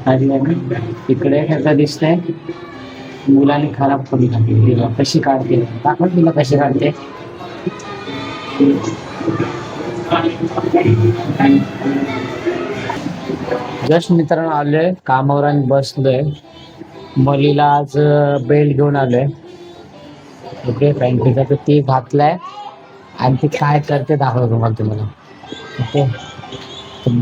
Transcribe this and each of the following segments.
आणि इकडे ह्याचा दिसतंय मुलाने खराब करून टाकली. तेव्हा कशी काढते दाखव तिला कशी काढते. जस्ट मित्रांनो आलोय कामावर आणि बसलोय. मुलीला आज बेल्ट घेऊन आलोय. ओके पॅन्टीचा तर ती घातलाय आणि ती काय करते दाखवतो मला तुम्हाला. ओके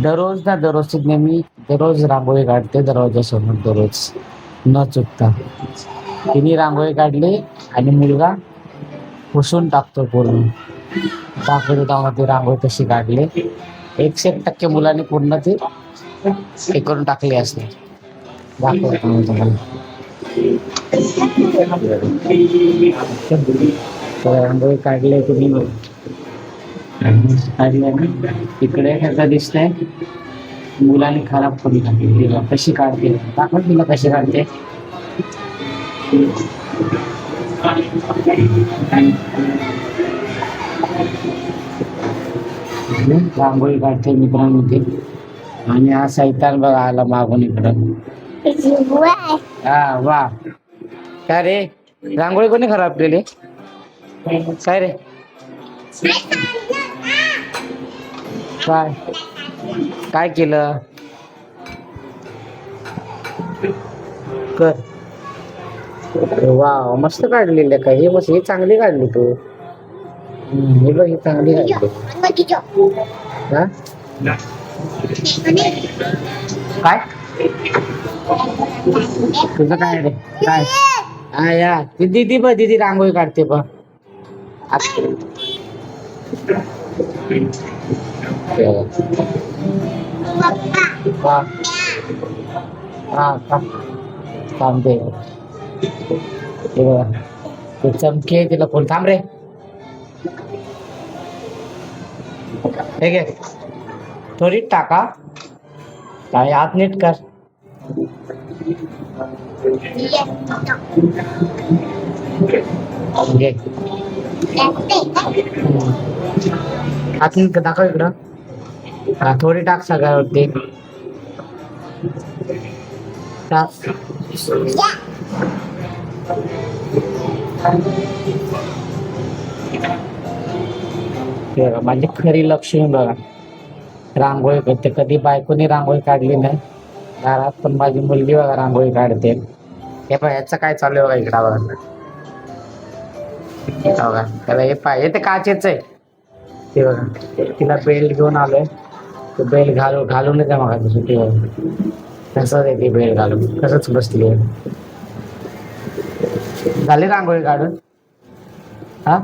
दररोज ना दररोजची नेहमी दररोज रांगोळी काढते दरवाजासमोर दररोज न चुकता. तिने रांगोळी काढली आणि मुलगा पुसून टाकतो पूर्ण. दाखवतो तेव्हा ती रांगोळी कशी काढली. 100% मुलांनी पूर्ण ती हे करून टाकली असते. दाखवतो मी तुम्हाला. रांगोळी काढली तुम्ही आणि इकडे ह्याचा दिसतंय मुलाने खराब करून टाकली. तेव्हा कशी काढते दाखव तिला कशी काढते. रांगोळी काढते मित्रांनो ती. आणि हा सैतान बघा आला मागून इकडं. हा वा काय रे रांगोळी कोणी खराब केली काय रे. काय काय केलं कर. वा मस्त काढलेली काय हे मस्त. ही चांगली काढली तू. हे बघ ही चांगली काढली. हा काय तुझं काय रे काय. हा या ती दीदी बघ दीदी रांगोळी काढते बघ. हा हा थांबते ते चमके तिला फोन थांब रे. हे घे थोडी टाका काय आत नीट कर. घे आत नीट दाखव इकडं. हा थोडी टाक सगळ्यावरती टाक. माझी खरी लक्ष्मी बघा रांगोळी करते. कधी बायकोनी रांगोळी काढली नाही घरात पण माझी मुलगी बघा रांगोळी काढते. हे बघा याचं काय चालू आहे बघा इकडा बघा. बघा त्याला हे पाहिजे ते काचेच आहे ते बघा. तिला बेल्ट घेऊन आलोय. तो बेल्ट घालूनच आहे मग सुट्टी तसंच आहे ती बेल्ट घालून कसंच बसली. झाली रांगोळी काढून हा